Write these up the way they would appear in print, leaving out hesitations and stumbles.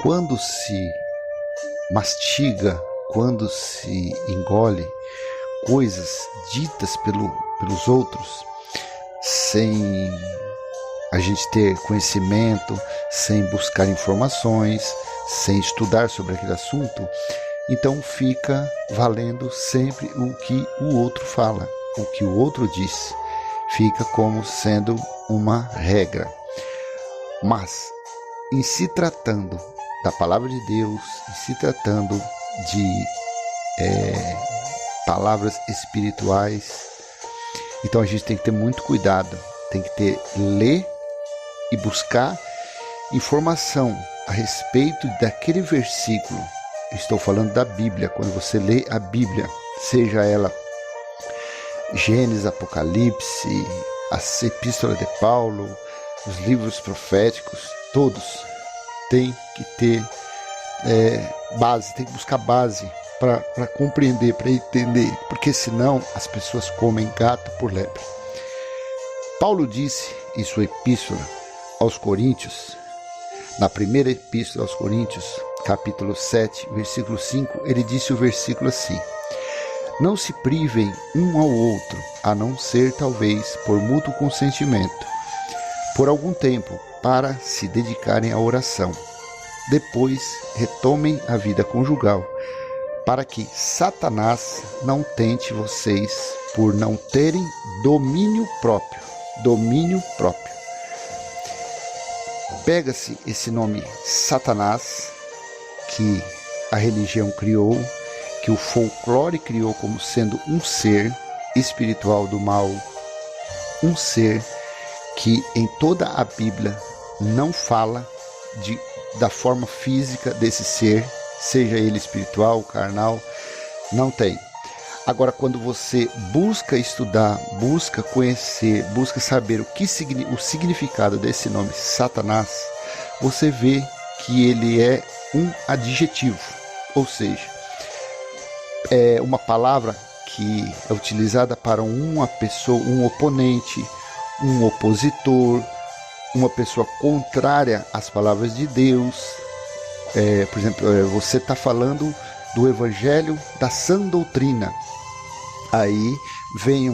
quando se mastiga, quando se engole coisas ditas pelos outros, sem a gente ter conhecimento, sem buscar informações, sem estudar sobre aquele assunto, então fica valendo sempre o que o outro fala, o que o outro diz, fica como sendo uma regra. Mas, em se tratando da palavra de Deus, em se tratando de palavras espirituais, então a gente tem que ter muito cuidado, tem que ler e buscar informação a respeito daquele versículo. Estou falando da Bíblia. Quando você lê a Bíblia, seja ela Gênesis, Apocalipse, a Epístola de Paulo, os livros proféticos, todos têm que ter base, tem que buscar base para compreender, para entender, porque senão as pessoas comem gato por lebre. Paulo disse em sua epístola aos Coríntios, na primeira epístola aos Coríntios, capítulo 7, versículo 5, ele disse o versículo assim: não se privem um ao outro, a não ser talvez por mútuo consentimento, por algum tempo, para se dedicarem à oração. Depois retomem a vida conjugal, para que Satanás não tente vocês por não terem domínio próprio. Domínio próprio. Pega-se esse nome Satanás, que a religião criou, que o folclore criou como sendo um ser espiritual do mal, um ser que em toda a Bíblia não fala da forma física desse ser, seja ele espiritual, carnal, não tem. Agora, quando você busca estudar, busca conhecer, busca saber o significado desse nome Satanás, você vê que ele é um adjetivo, ou seja, é uma palavra que é utilizada para uma pessoa, um oponente, um opositor, uma pessoa contrária às palavras de Deus. Por exemplo, você está falando do evangelho da sã doutrina. Aí vem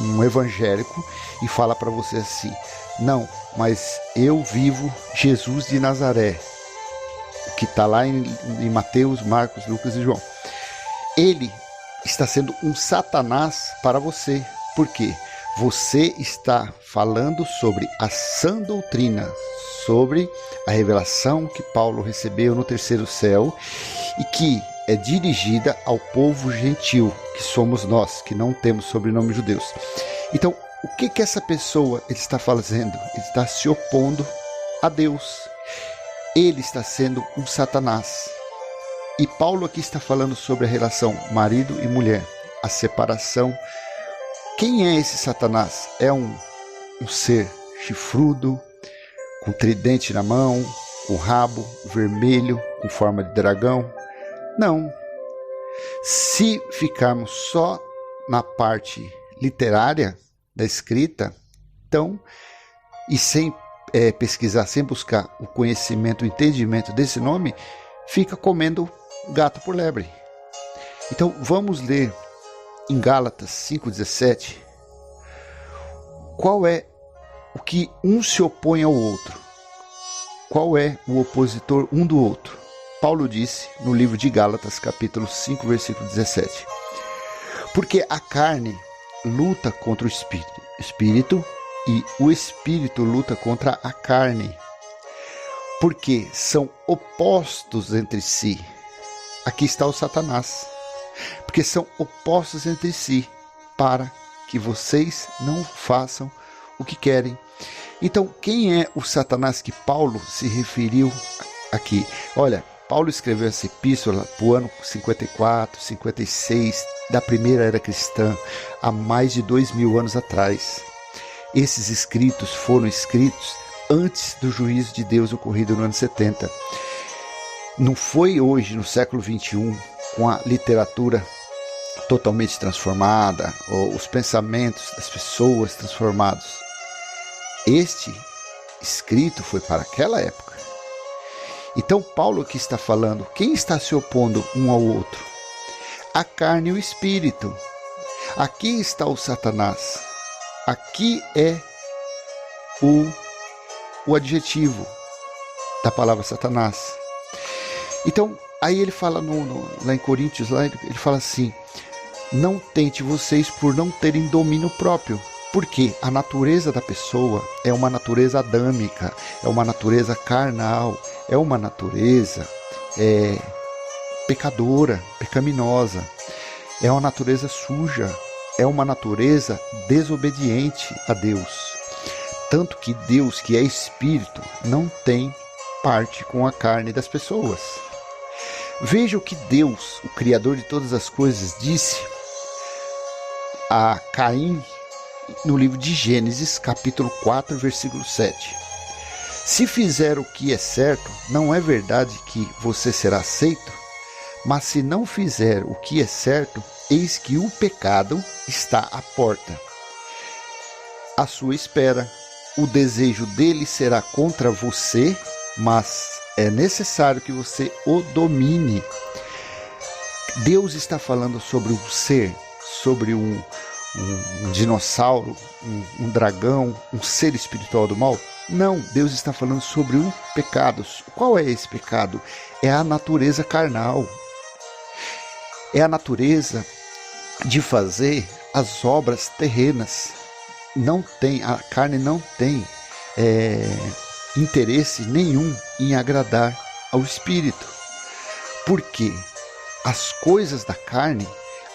um evangélico e fala para você assim: não, mas eu vivo Jesus de Nazaré, que está lá em Mateus, Marcos, Lucas e João. Ele está sendo um Satanás para você. Por quê? Você está falando sobre a sã doutrina, sobre a revelação que Paulo recebeu no terceiro céu e que é dirigida ao povo gentil, que somos nós, que não temos sobrenome judeus. Então, o que essa pessoa está fazendo? Ele está se opondo a Deus. Ele está sendo um Satanás. E Paulo aqui está falando sobre a relação marido e mulher, a separação. Quem é esse Satanás? É um ser chifrudo, com tridente na mão, com rabo vermelho, com forma de dragão? Não. Se ficarmos só na parte literária da escrita, então, e sem pesquisar, sem buscar o conhecimento, o entendimento desse nome, fica comendo gato por lebre. Então, vamos ler em Gálatas 5,17, qual é o que um se opõe ao outro? Qual é o opositor um do outro? Paulo disse no livro de Gálatas, capítulo 5, versículo 17. Porque a carne luta contra o espírito, e o espírito luta contra a carne. Porque são opostos entre si. Aqui está o Satanás. Porque são opostos entre si, para que vocês não façam o que querem. Então, quem é o Satanás que Paulo se referiu aqui? Olha, Paulo escreveu essa epístola para o ano 54, 56 da primeira era cristã, há mais de 2000 anos atrás. Esses escritos foram escritos antes do juízo de Deus ocorrido no ano 70. Não foi hoje, no século 21, com a literatura totalmente transformada, ou os pensamentos das pessoas transformados. Este escrito foi para aquela época. Então Paulo aqui está falando, quem está se opondo um ao outro? A carne e o espírito. Aqui está o Satanás. Aqui é o adjetivo da palavra Satanás. Então, aí ele fala lá em Coríntios, ele fala assim, não tente vocês por não terem domínio próprio. Porque a natureza da pessoa é uma natureza adâmica, é uma natureza carnal, é uma natureza pecadora, pecaminosa, é uma natureza suja, é uma natureza desobediente a Deus. Tanto que Deus, que é espírito, não tem parte com a carne das pessoas. Veja o que Deus, o Criador de todas as coisas, disse a Caim no livro de Gênesis, capítulo 4, versículo 7. Se fizer o que é certo, não é verdade que você será aceito? Mas se não fizer o que é certo, eis que o pecado está à porta, à sua espera. O desejo dele será contra você, mas é necessário que você o domine. Deus está falando sobre um ser, sobre um dinossauro, um dragão, um ser espiritual do mal? Não, Deus está falando sobre um pecado. Qual é esse pecado? É a natureza carnal. É a natureza de fazer as obras terrenas. A carne não tem interesse nenhum em agradar ao espírito. Porque as coisas da carne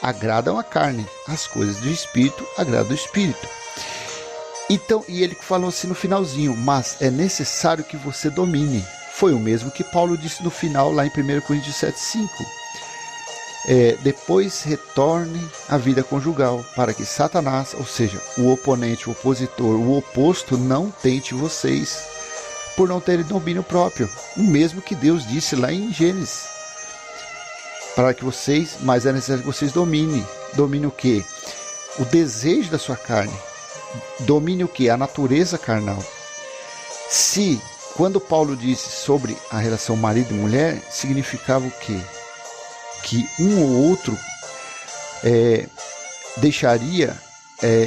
agradam a carne, as coisas do espírito agradam o espírito. Então, e ele falou assim no finalzinho, mas é necessário que você domine. Foi o mesmo que Paulo disse no final, lá em 1 Coríntios 7,5. Depois retorne à vida conjugal, para que Satanás, ou seja, o oponente, o opositor, o oposto, não tente vocês por não terem domínio próprio. O mesmo que Deus disse lá em Gênesis. Mas é necessário que vocês dominem. Domine o quê? O desejo da sua carne. Domine o quê? A natureza carnal. Quando Paulo disse sobre a relação marido e mulher, significava o quê? Que um ou outro deixaria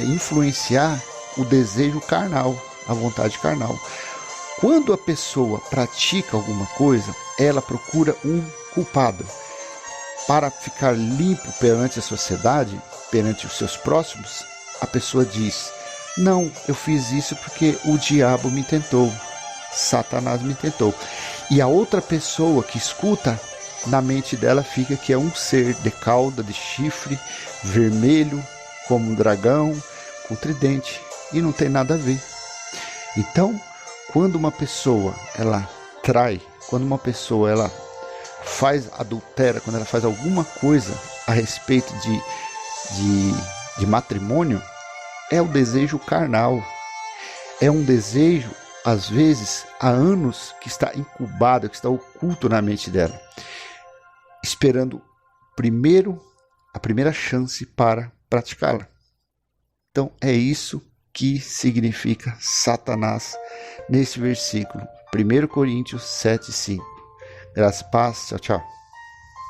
influenciar o desejo carnal, a vontade carnal. Quando a pessoa pratica alguma coisa, ela procura um culpado. Para ficar limpo perante a sociedade, perante os seus próximos, a pessoa diz, não, eu fiz isso porque o diabo me tentou, Satanás me tentou. E a outra pessoa que escuta, na mente dela fica que é um ser de cauda, de chifre, vermelho, como um dragão, com tridente, e não tem nada a ver. Então, quando uma pessoa ela trai, quando uma pessoa ela adultera, quando ela faz alguma coisa a respeito de matrimônio, é o desejo carnal. É um desejo, às vezes, há anos, que está incubado, que está oculto na mente dela, esperando a primeira chance para praticá-la. Então, é isso que significa Satanás nesse versículo, 1 Coríntios 7,5. Graças e paz, tchau, tchau.